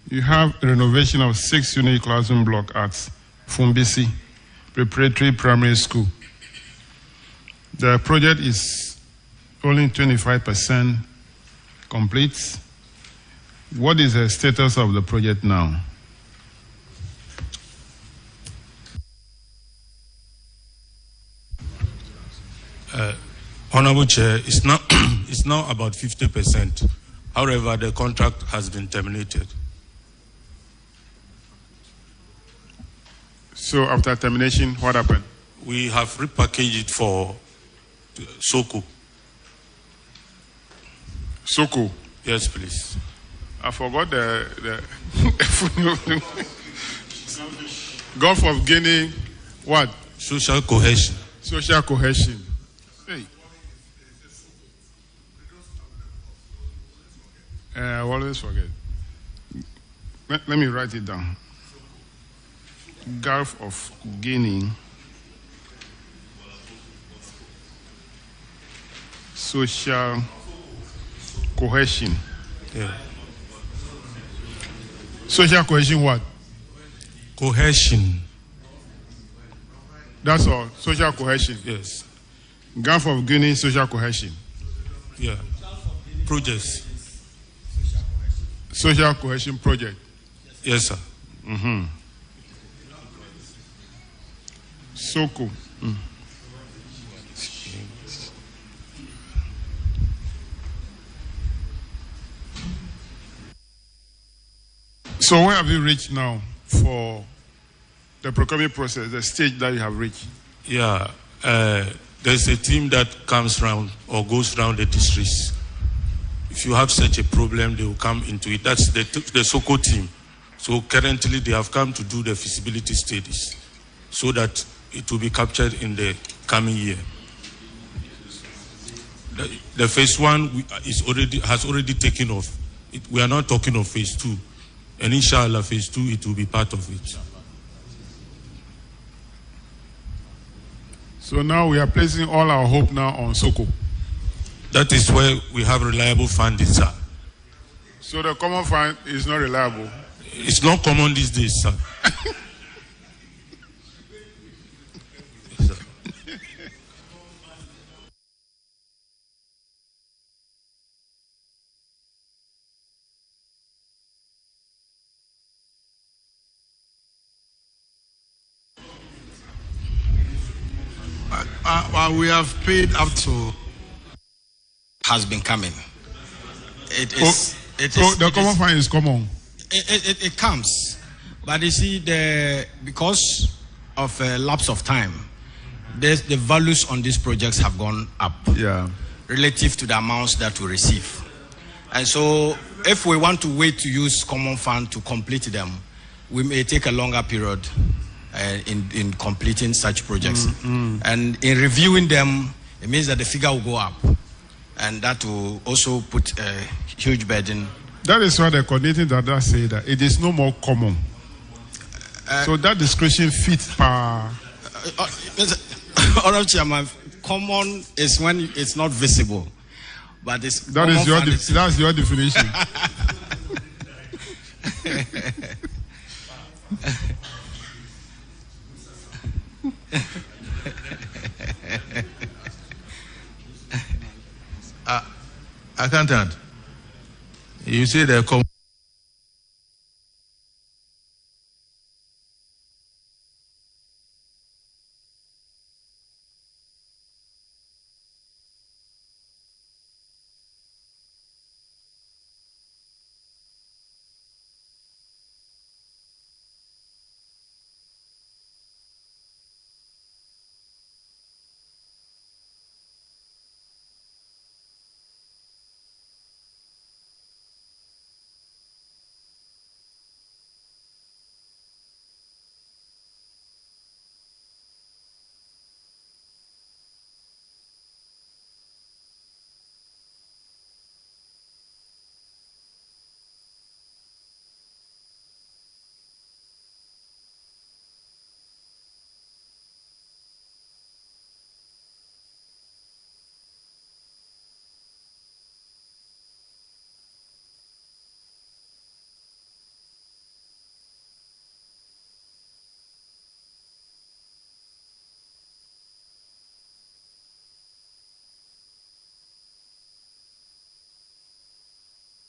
You have a renovation of 6 unit classroom block at Fumbisi Preparatory Primary School. The project is only 25% complete. What is the status of the project now? Honorable Chair, it's now about 50%. However, the contract has been terminated. So after termination, what happened? We have repackaged it for Soko. Soko? Yes, please. I forgot the Gulf of Guinea, what? Social cohesion. Social cohesion. Hey. I always forget. Let me write it down. Gulf of Guinea. Social cohesion. Yeah. Social cohesion what? Cohesion. That's all. Social cohesion. Yes. Gulf of Guinea social cohesion. Yeah. Projects. Social cohesion project. Yes, sir. Mm-hmm. Soko. Mm. So where have you reached now for the procurement process, the stage that you have reached? Yeah, there's a team that comes round or goes round the districts. If you have such a problem, they will come into it. That's the SOCO team. So currently they have come to do the feasibility studies so that it will be captured in the coming year. The phase one has already taken off. We are not talking of phase two. And inshallah, phase two, it will be part of it. So now we are placing all our hope now on Soko. That is where we have reliable funding, sir. So the common fund is not reliable? It's not common these days, sir. Yes, sir. We have paid up to has been coming. The common fund is common. It comes, but you see, because of a lapse of time, the values on these projects have gone up. Yeah. Relative to the amounts that we receive, and so if we want to wait to use common fund to complete them, we may take a longer period in completing such projects. And in reviewing them, it means that the figure will go up, and that will also put a huge burden. That is why the coordinating data say that it is no more common. So that description fits per. Honorable Chairman, common is when it's not visible, but it's that's your definition. Accountant, you say they're common.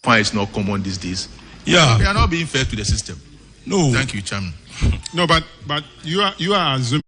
fine is not common these days. Yeah. They are not being fair to the system. No. Thank you, Chairman. No, but you are assuming.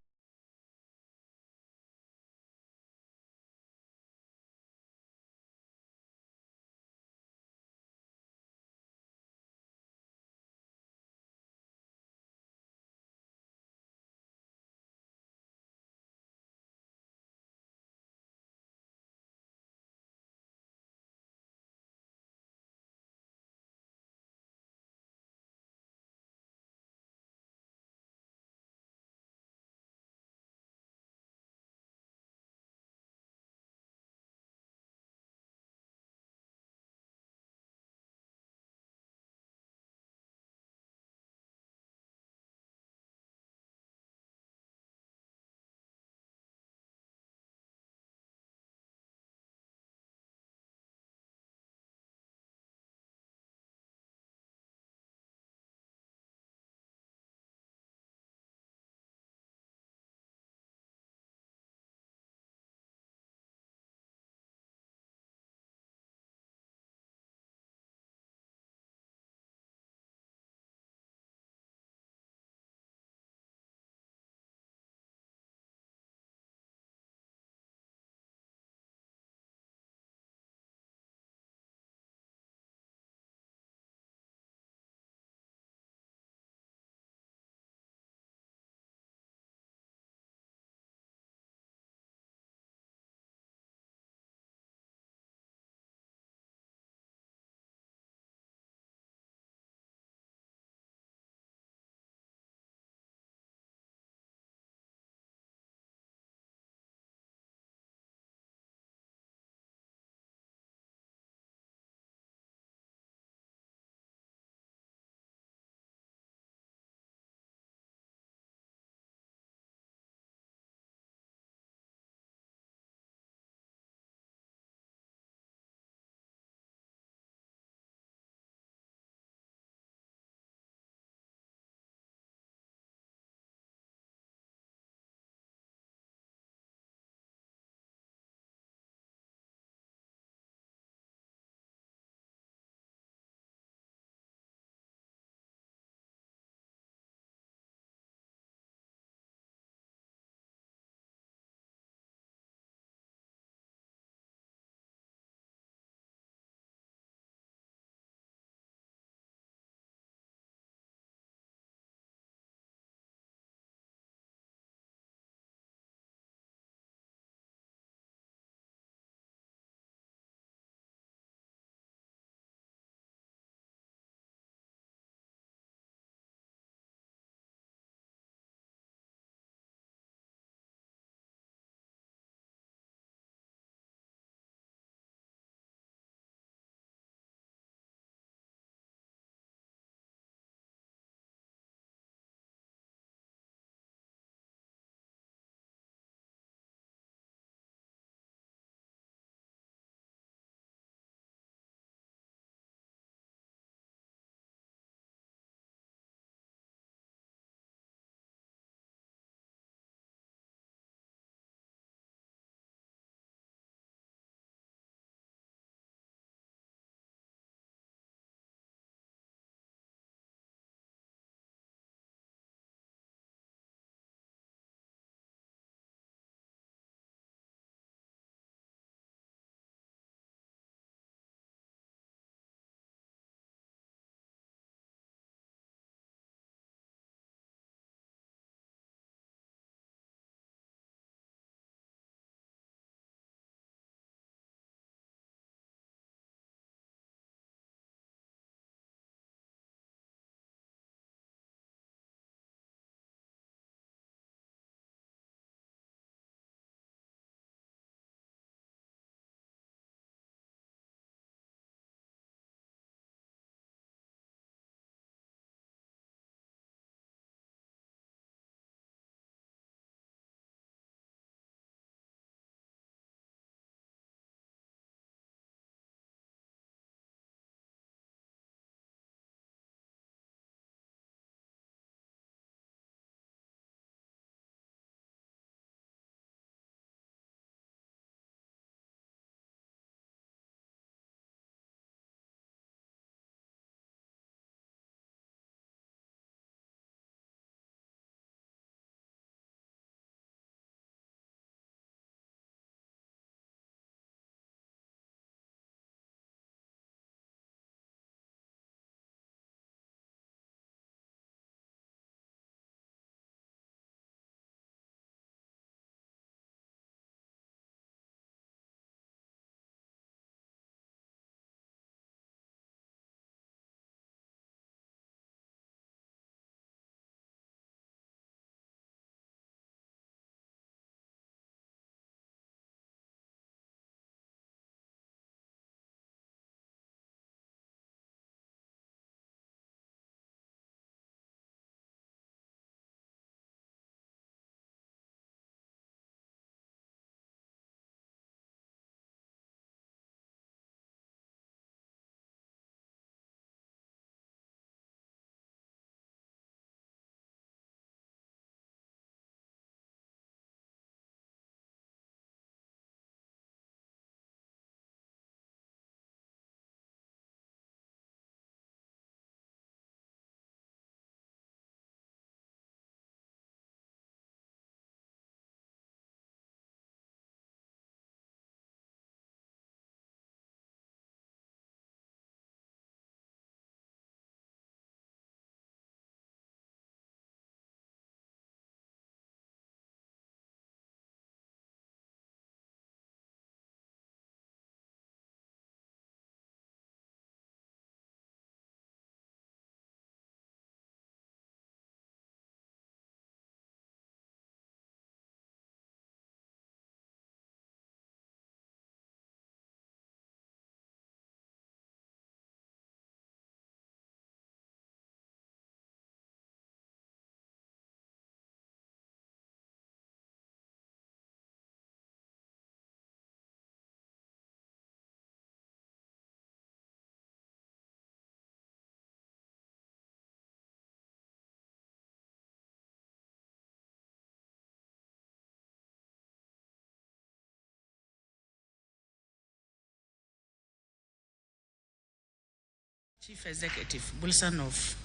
Chief Executive, Bulsa North.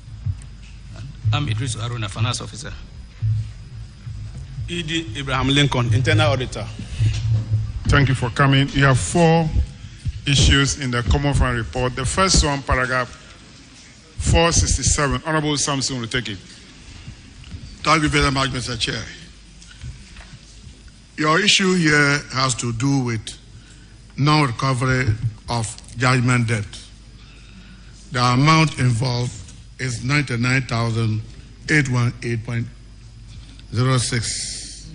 I'm Idris Aruna, Finance Officer. E.D. Abraham Lincoln, Internal Auditor. Thank you for coming. You have 4 issues in the Common Fund report. The first one, paragraph 467. Honorable Samson will take it. Thank you very much, Mr. Chair. Your issue here has to do with non-recovery of judgment debt. The amount involved is 99,818.06.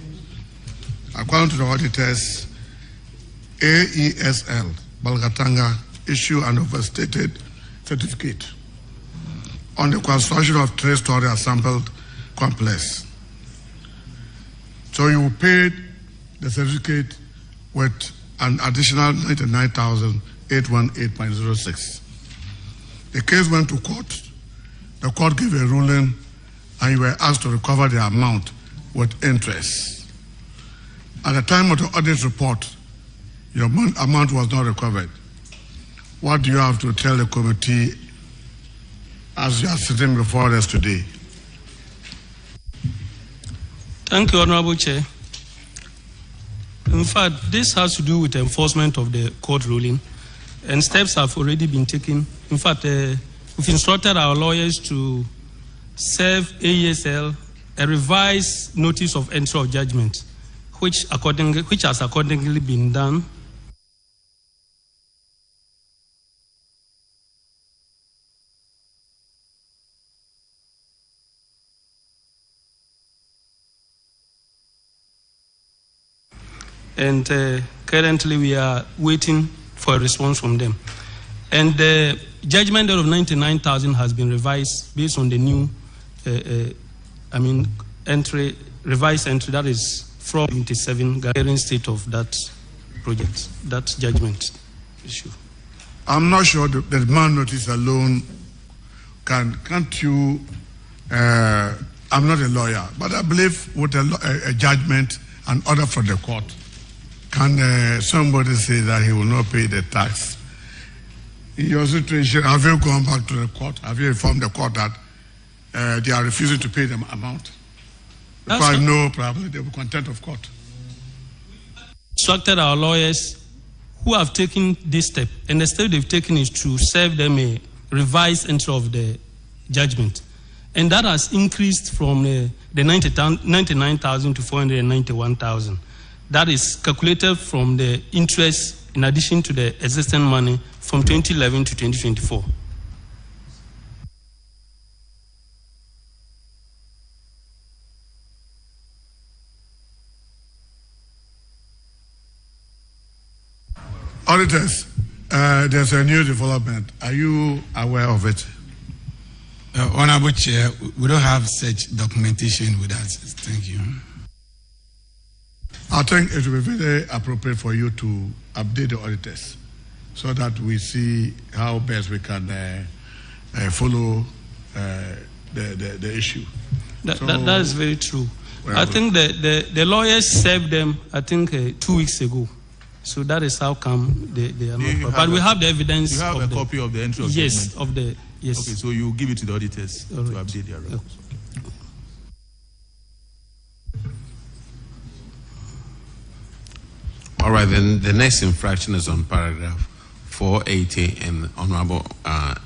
According to the auditors, AESL Balgatanga issued an overstated certificate on the construction of 3-story assembled complex. So you paid the certificate with an additional 99,818.06. The case went to court. The court gave a ruling and you were asked to recover the amount with interest. At the time of the audit report, your amount was not recovered. What do you have to tell the committee as you are sitting before us today? Thank you, Honorable Chair. In fact, this has to do with enforcement of the court ruling, and steps have already been taken. In fact, we've instructed our lawyers to serve AESL a revised notice of entry of judgment, which has accordingly been done. And currently we are waiting for a response from them. And the judgment of 99,000 has been revised based on the new, revised entry that is from 27 guaranteeing state of that project, that judgment issue. I'm not sure the demand notice alone can't you, I'm not a lawyer, but I believe with a judgment and order from the court, can somebody say that he will not pay the tax? In your situation, have you gone back to the court? Have you informed the court that they are refusing to pay the amount? Because I know probably they will be contempt of court. Instructed our lawyers who have taken this step, and the step they've taken is to serve them a revised entry of the judgment. And that has increased from the 99,000 to 491,000. That is calculated from the interest in addition to the existing money from 2011 to 2024. Auditors, there's a new development. Are you aware of it? Honorable Chair, we don't have such documentation with us. Thank you. I think it will be very appropriate for you to update the auditors so that we see how best we can follow the issue. That is very true. I think the lawyers served them, I think, 2 weeks ago. So that is how come they are not. But we have the evidence. You have a copy of the entry of yes, judgment? Yes. Okay, so you give it to the auditors to update their records. All right, then the next infraction is on paragraph 480 and Honorable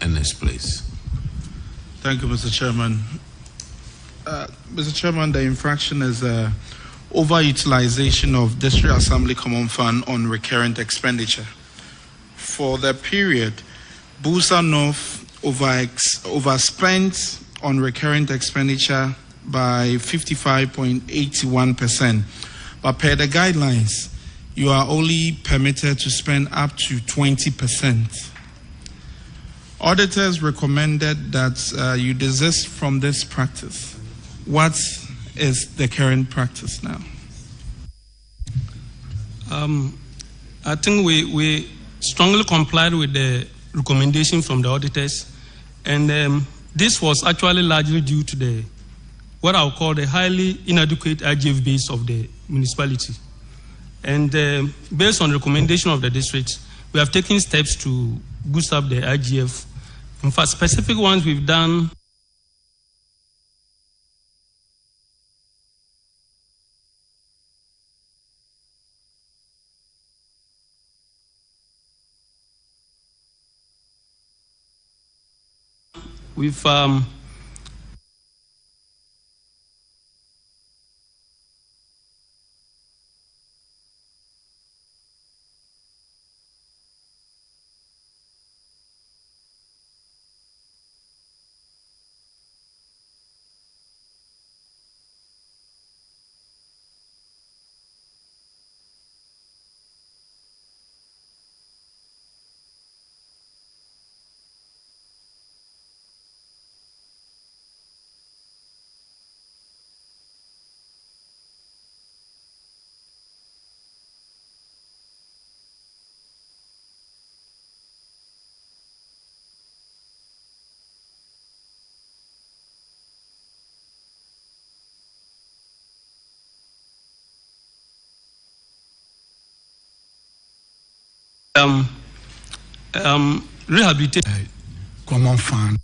Ennis, please. Thank you, Mr. Chairman. Mr. Chairman, the infraction is overutilization of District Assembly Common Fund on recurrent expenditure. For the period, Bulsa North overspent on recurrent expenditure by 55.81%. But per the guidelines, you are only permitted to spend up to 20%. Auditors recommended that you desist from this practice. What is the current practice now? I think we strongly complied with the recommendation from the auditors, and this was actually largely due to what I'll call the highly inadequate IGF base of the municipality. And based on the recommendation of the district, we have taken steps to boost up the IGF In fact, specific ones we've done. We've rehabilitation common fund.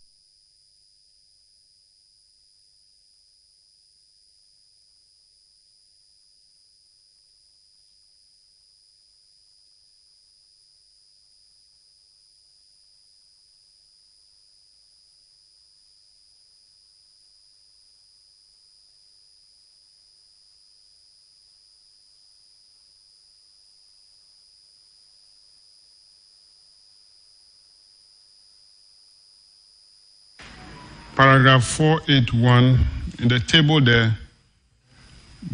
Paragraph 481, in the table there,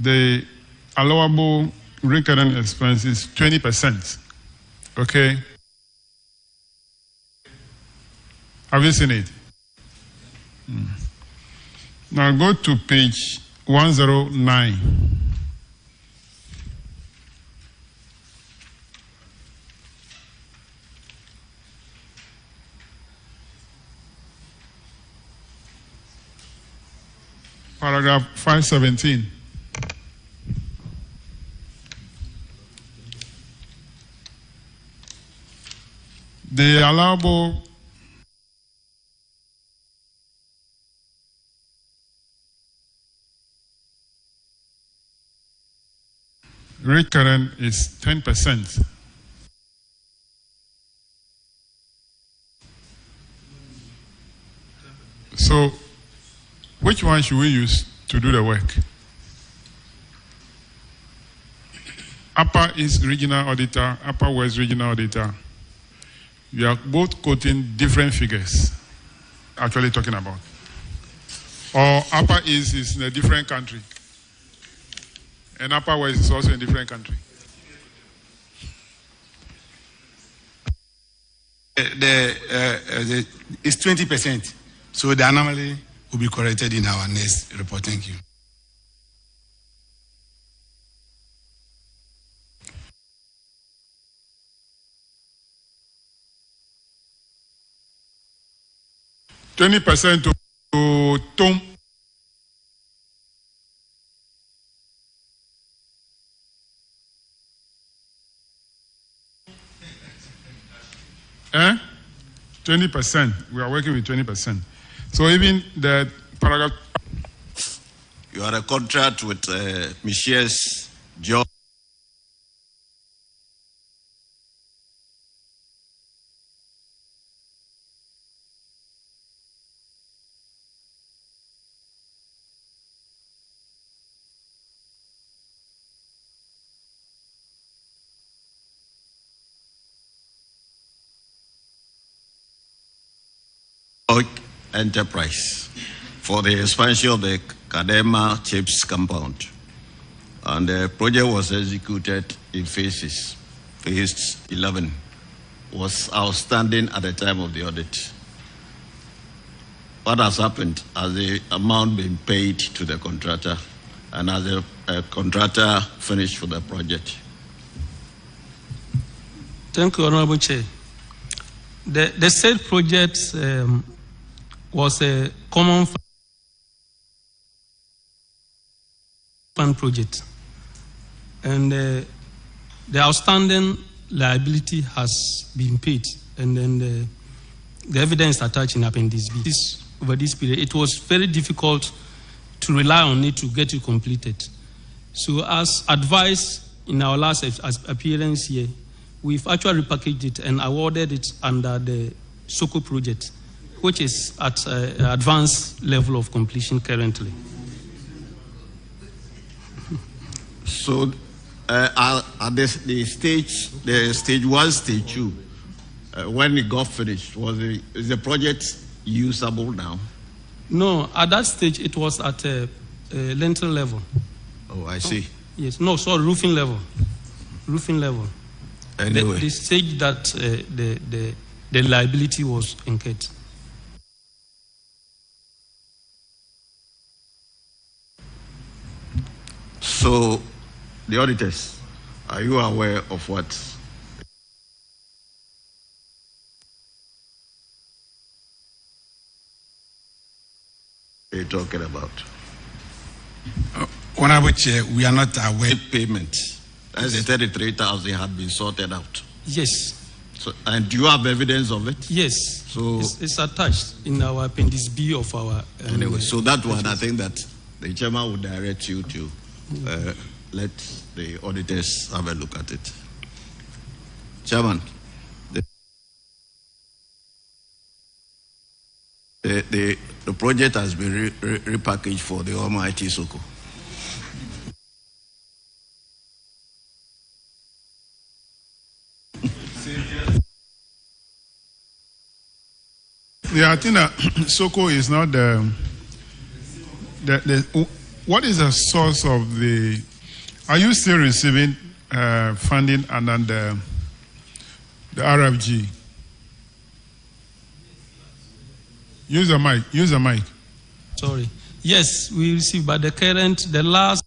the allowable recurrent expense is 20%. Okay? Have you seen it? Now go to page 109. Paragraph 517. The allowable recurrent is 10%. So, which one should we use to do the work? Upper East Regional Auditor, Upper West Regional Auditor. You are both quoting different figures, actually talking about. Or Upper East is in a different country, and Upper West is also in a different country. It's 20%. So the anomaly will be corrected in our next report. Thank you. %20 to Tom. Eh? 20%. We are working with 20%. So even the paragraph. You are a contract with Michels Job. Enterprise for the expansion of the Kadema Chips compound, and the project was executed in phases. Phase 11 was outstanding at the time of the audit. What has happened? Has the amount been paid to the contractor, and has the contractor finished for the project? Thank you, Honorable Chair. The said project was a common fund project, and the outstanding liability has been paid, and then the evidence attached in Appendix B. Over this period, it was very difficult to rely on it to get it completed. So as advised in our last appearance here, we've actually repackaged it and awarded it under the SOCO project, which is at advanced level of completion currently. So at the stage 1, stage 2, when it got finished, is the project usable now? No, at that stage it was at a lintel level. Oh, I see. Yes, no, sorry, roofing level. Roofing level. Anyway. The stage that the liability was incurred. So, the auditors, are you aware of what they're talking about? Honorable Chair, we are not aware. Payment. As the 33,000 had been sorted out. Yes. So, and do you have evidence of it? Yes. So it's attached in our Appendix B of our. Anyway, so that one, I think that the chairman would direct you to let the auditors have a look at it. Chairman, the project has been repackaged for the almighty SOCO. Yeah, I think that SOCO is not what is the source of the? Are you still receiving funding under the RFG? Use the mic. Use the mic. Sorry. Yes, we receive, but the last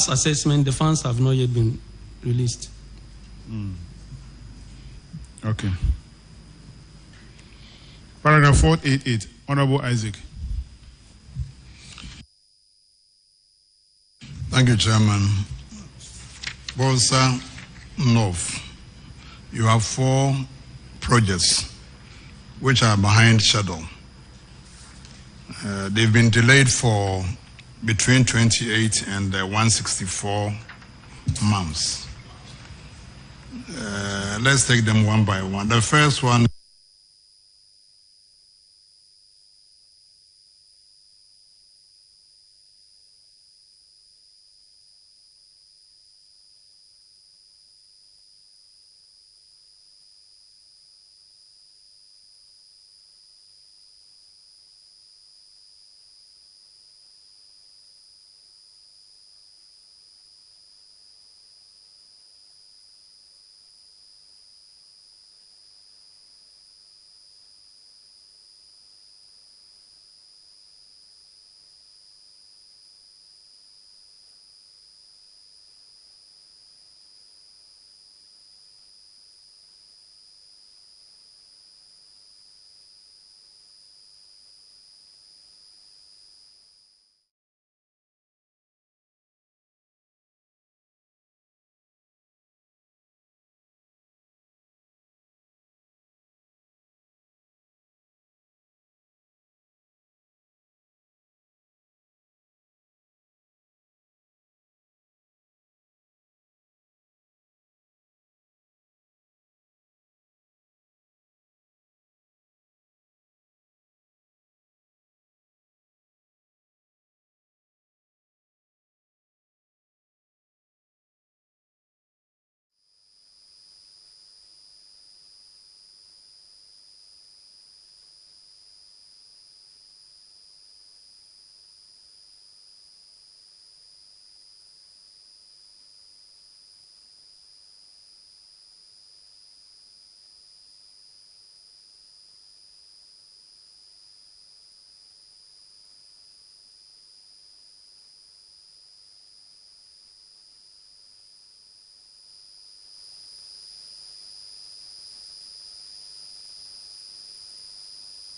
assessment, the funds have not yet been released. Okay. Paragraph 488, Honorable Isaac. Thank you, Chairman. Bulsa North, you have 4 projects which are behind schedule. They've been delayed for between 28 and 164 months. Let's take them one by one. The first one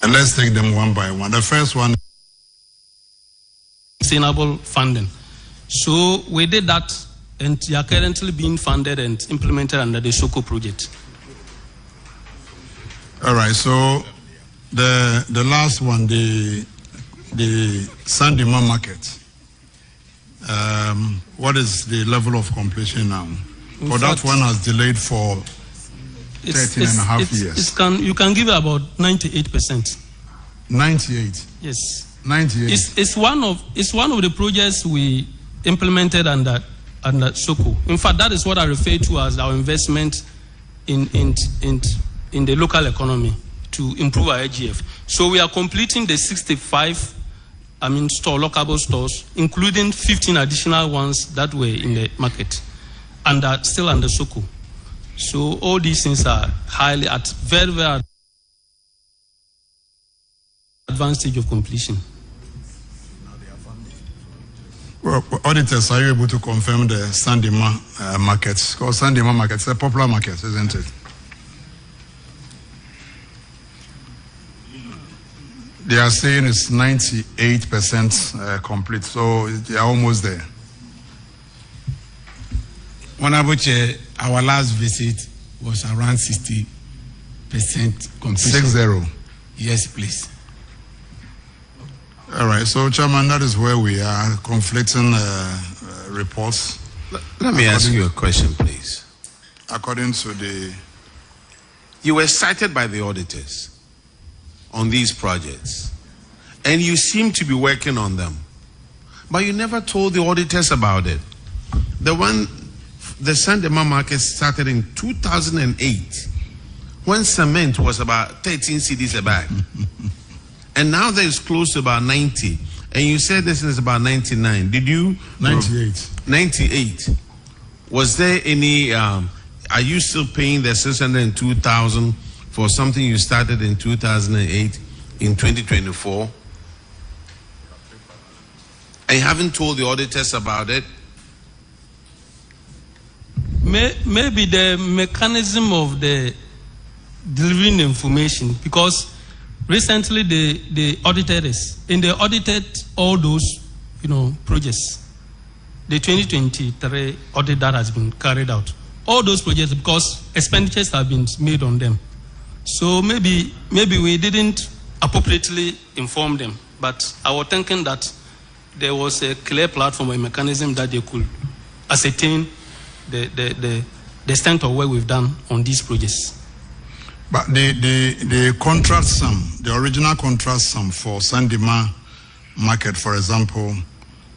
and let's take them one by one. The first one, sustainable funding. So we did that, and they are currently being funded and implemented under the SOCO project. All right, so the last one, the Sandima market. What is the level of completion now? For that one has delayed for 13 and a half years. You can give it about 98%. 98? Yes. 98. It's one of the projects we implemented under SOCO. In fact, that is what I refer to as our investment in the local economy to improve our AGF. So we are completing the 65 lockable stores, including 15 additional ones that were in the market and are still under SOCO. So all these things are highly at very, very advanced stage of completion. Well, auditors, are you able to confirm the Sandima markets? Because Sandima market is a popular market, isn't it? They are saying it's 98% complete, so they are almost there. Honorable Chair, our last visit was around 60% completion. 60? Yes, please. All right, so Chairman, that is where we are, conflicting reports. Let me ask you a question, please. According to the... You were cited by the auditors on these projects, and you seem to be working on them, but you never told the auditors about it. The Sandema market started in 2008, when cement was about 13 cedis a bag. And now there is close to about 90. And you said this is about 99. Did you? 98. 98. Was there any, are you still paying the 602,000 for something you started in 2008 in 2024? And you haven't told the auditors about it? Maybe the mechanism of the delivering information, because recently they audited us, and they audited all those, projects. The 2023 audit that has been carried out, all those projects, because expenditures have been made on them. So maybe we didn't appropriately inform them, but I was thinking that there was a clear platform, a mechanism that they could ascertain the extent of what we've done on these projects. But the contract sum, the original contract sum for Sandima market, for example,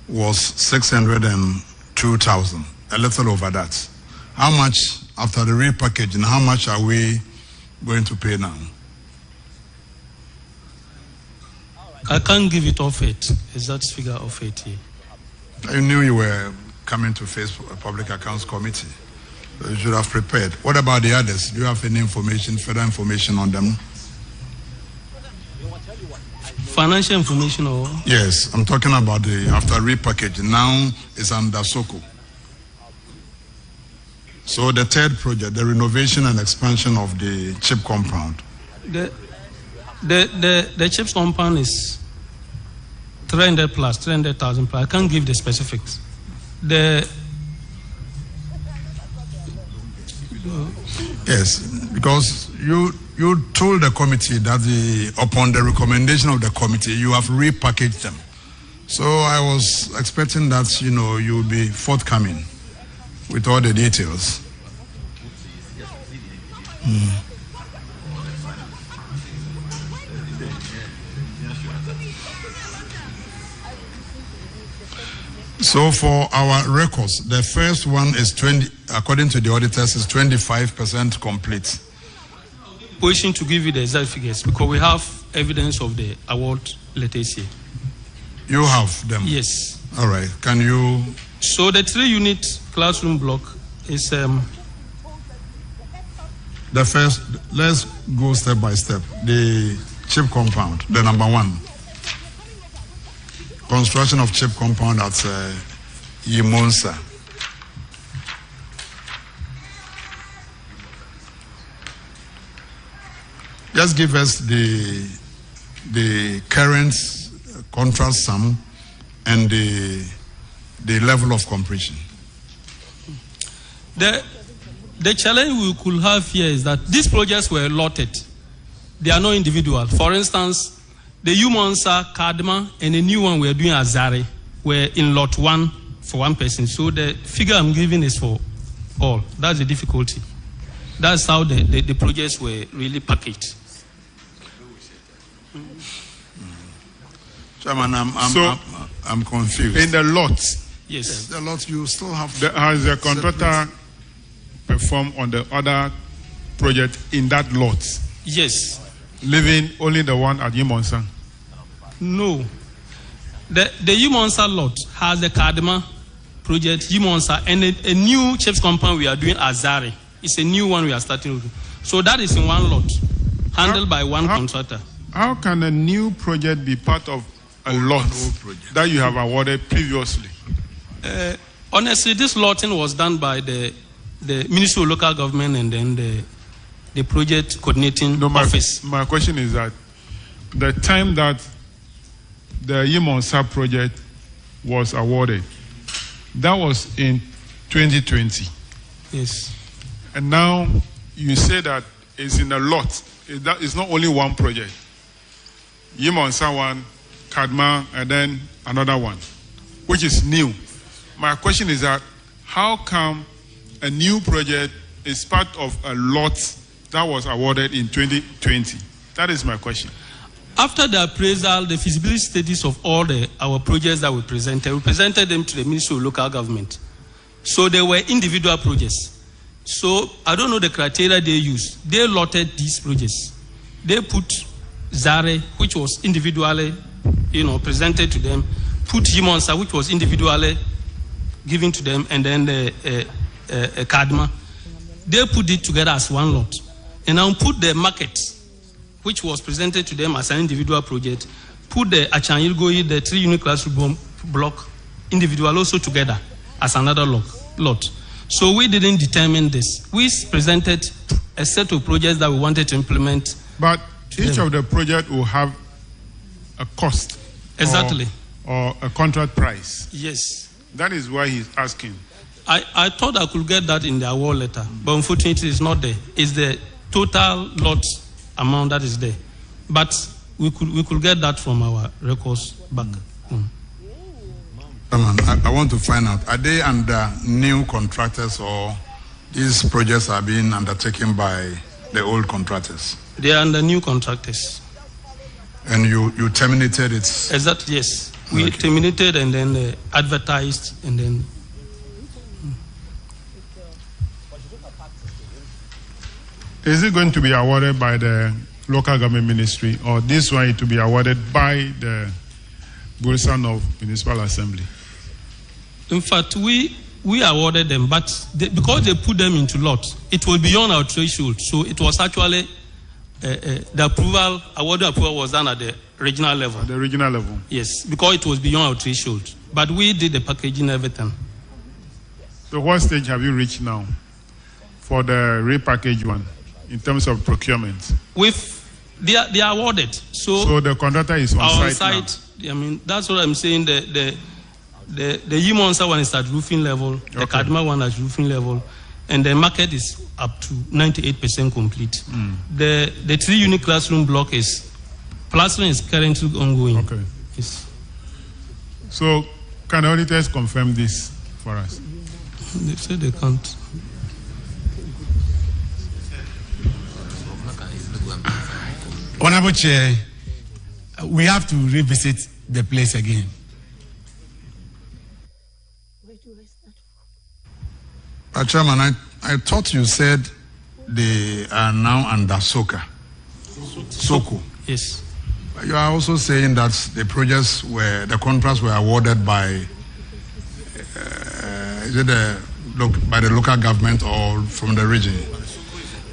was 602,000, a little over that. How much, after the repackaging, how much are we going to pay now? I can't give it off it, exact figure of it here. I knew you were coming to face a Public Accounts Committee. So you should have prepared. What about the others? Do you have any information, further information on them? Financial information or? Yes, I'm talking about the after repackaging. Now it's under SOCO. So the third project, the renovation and expansion of the chip compound. The chips compound is 300 plus, 300,000 plus. I can't give the specifics. Yes, because you told the committee that upon the recommendation of the committee, you have repackaged them. So I was expecting that, you would be forthcoming with all the details. So for our records, the first one is 20, according to the auditors, is 25% complete. Position to give you the exact figures because we have evidence of the award letters here. You have them? Yes. All right. Can you? So the 3-unit classroom block is the first. Let's go step by step. The chip compound, the number one. Construction of chip compound at Yimonsa. Just give us the current contract sum and the level of completion. The challenge we could have here is that these projects were allotted they are not individual. For instance, the Umonsa, Kadma, and the new one we are doing at Zare were in lot 1 for one person. So the figure I'm giving is for all. That's the difficulty. That's how the projects were really packaged. Chairman, I'm confused. In the lots, yes, the lots you still have. Has the contractor performed on the other project in that lot? Yes. Leaving only the one at Umonsa? No. The Umonsa lot has the Kadima project, Umonsa, and a new chips compound we are doing at Zare. It's a new one we are starting with. So that is in one lot, handled by one contractor. How can a new project be part of a lot that you have awarded previously? Honestly, this lotting was done by the Ministry of Local Government and then the project coordinating office. My question is that the time that the Umonsa project was awarded, that was in 2020. Yes. And now you say that it's in a lot. It's not only one project. Umonsa one, Kadma, and then another one, which is new. My question is that how come a new project is part of a lot that was awarded in 2020? That is my question. After the appraisal, the feasibility studies of all our projects that we presented them to the Ministry of Local Government. So they were individual projects. So I don't know the criteria they used. They lotted these projects. They put Zare, which was individually, presented to them, put Umonsa, which was individually given to them, and then Kadma. They put it together as one lot. And now put the market, which was presented to them as an individual project, put the Achanyilgoyi, the 3-unit classroom block, individual also together as another lot. So we didn't determine this. We presented a set of projects that we wanted to implement. But each of the projects will have a cost. Exactly. Or a contract price. Yes. That is why he's asking. I thought I could get that in the award letter, but unfortunately it's not there. It's the total lot amount that is there. But we could get that from our records back. I want to find out, are they under new contractors or these projects are being undertaken by the old contractors? They are under new contractors. And you terminated it? Exactly, yes. We terminated and then advertised and then... Is it going to be awarded by the local government ministry, or this one to be awarded by the Bulsan of Municipal Assembly? In fact, we awarded them, but because they put them into lots, it was beyond our threshold. So it was actually the awarded approval was done at the regional level. At the regional level? Yes, because it was beyond our threshold. But we did the packaging, everything. So what stage have you reached now for the repackaged one in terms of procurement? They are awarded. So the contractor is on site now. I mean, that's what I'm saying. The Umonsa one is at roofing level, the Kadma one at roofing level, and the market is up to 98% complete. The 3-unit classroom block plastering is currently ongoing. Okay. Yes. So can auditors confirm this for us? They said they can't. Honorable Chair, we have to revisit the place again. Chairman, I thought you said they are now under SOCA. SOCO. Yes. You are also saying that the contracts were awarded by by the local government or from the region?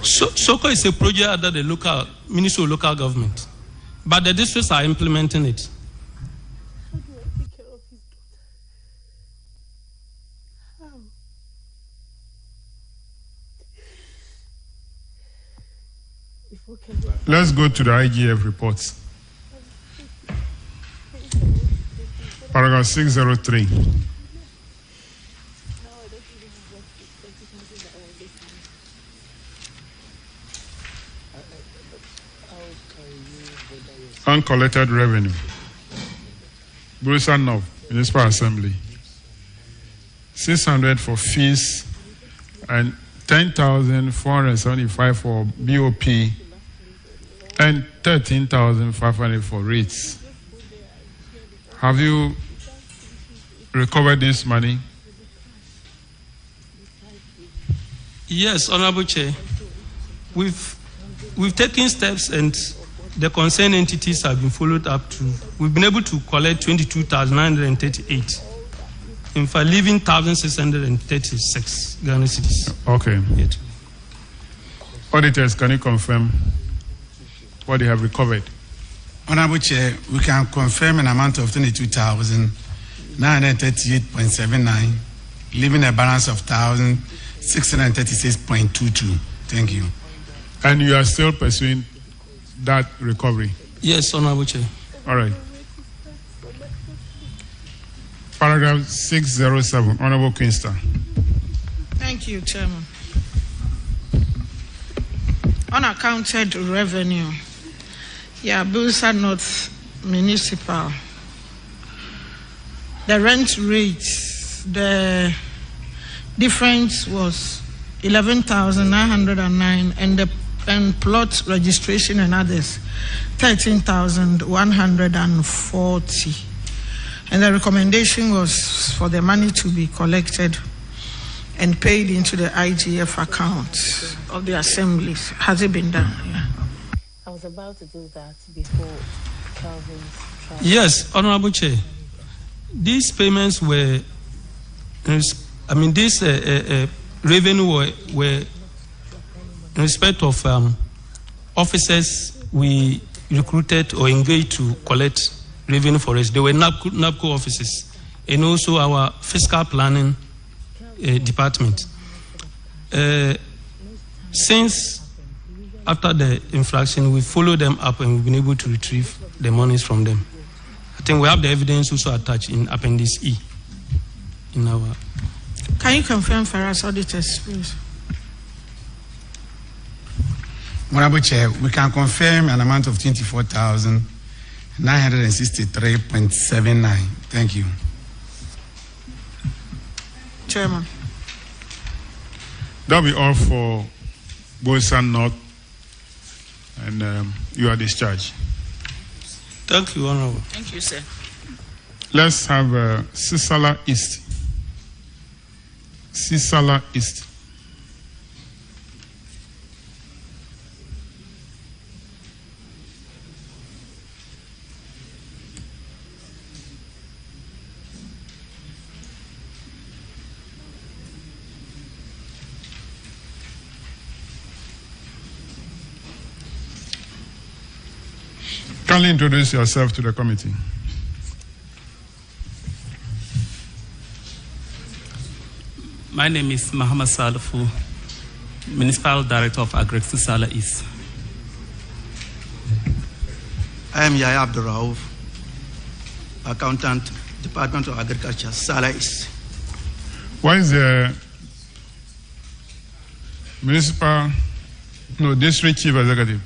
SOCO is a project under the Ministry of Local Government, but the districts are implementing it. Let's go to the IGF reports. Paragraph 603. Uncollected revenue. Busa North Municipal Assembly. 600 for fees and 10,475 for BOP and 13,500 for rates. Have you recovered this money? Yes, Honorable Chair. We've taken steps and the concerned entities have been followed up to. We've been able to collect 22,938. In fact, leaving 1,636 Ghana cedis. Okay. Auditors, can you confirm what they have recovered? Honorable Chair, we can confirm an amount of 22,938.79, leaving a balance of 1,636.22. Thank you. And you are still pursuing that recovery? Yes, Honorable Chair. All right. Paragraph 607, Honorable Queenster. Thank you, Chairman. Unaccounted revenue. Busa North Municipal. The rent rate, the difference was 11,909, and plot registration and others 13,140. And the recommendation was for the money to be collected and paid into the IGF account of the assemblies. Has it been done? Yeah. I was about to do that before Calvin's trial. Yes, Honorable Chair. These payments were, this revenue were in respect of officers we recruited or engaged to collect revenue for us. They were NABCO officers and also our fiscal planning department. Since after the infraction, we followed them up and we've been able to retrieve the monies from them. I think we have the evidence also attached in Appendix E. In our. Can you confirm for us, auditors, please? Honorable Chair, we can confirm an amount of 24,963.79. Thank you. Chairman. That'll be all for Busa North, and you are discharged. Thank you, Honorable. Thank you, sir. Let's have Sisala East. Sisala East. Kindly introduce yourself to the committee. My name is Muhammad Salafu, Municipal Director of Agric Sisala East. I am Yaya Abdul Rauf, Accountant, Department of Agriculture, Sisala East. Why is the district chief executive?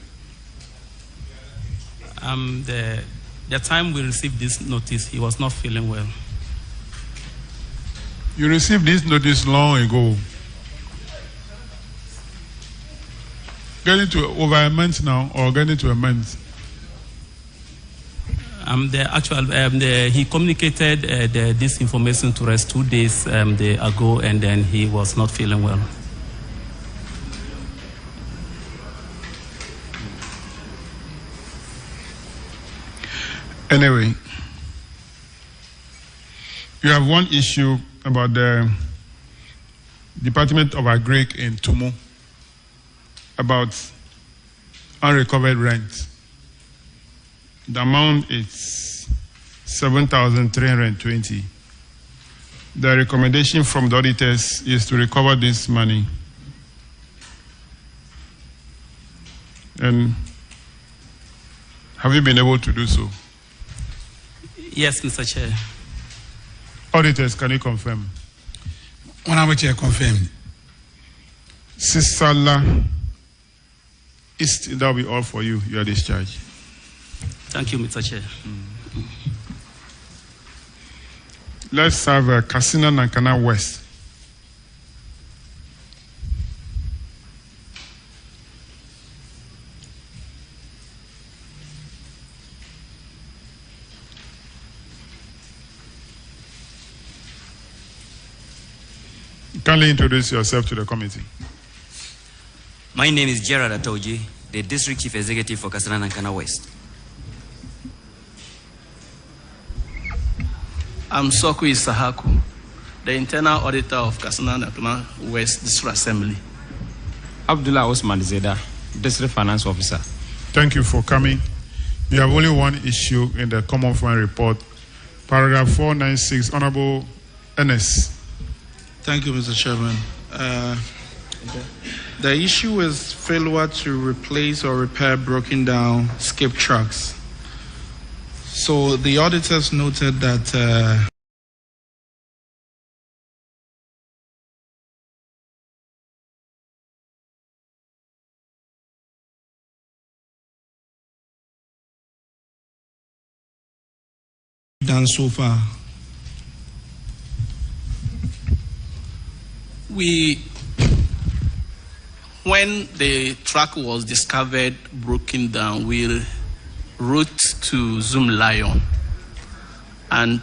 The time we received this notice, he was not feeling well. You received this notice long ago. Getting to over a month now, or getting to a month? He communicated this information to us 2 days ago, and then he was not feeling well. Anyway, you have one issue about the Department of Agric in Tumu about unrecovered rent. The amount is 7,320. The recommendation from the auditors is to recover this money. And have you been able to do so? Yes, Mr. Chair. Auditors, can you confirm? Honorable Chair, confirmed. Sisala East, that will be all for you. You are discharged. Thank you, Mr. Chair. Let's have Katsina Nankana West. Kindly introduce yourself to the committee. My name is Gerard Atoji, the District Chief Executive for Katsina Nankana West. I'm Soku Isahaku, the Internal Auditor of Katsina Nankana West District Assembly. Abdullah Osman Zeda, District Finance Officer. Thank you for coming. You have only one issue in the Common Fund report. Paragraph 496, Honorable Ennis. Thank you, Mr. Chairman. The issue is failure to replace or repair broken down skip tracks. So the auditors noted that done so far. When the track was discovered broken down, we wrote to Zoom Lion, and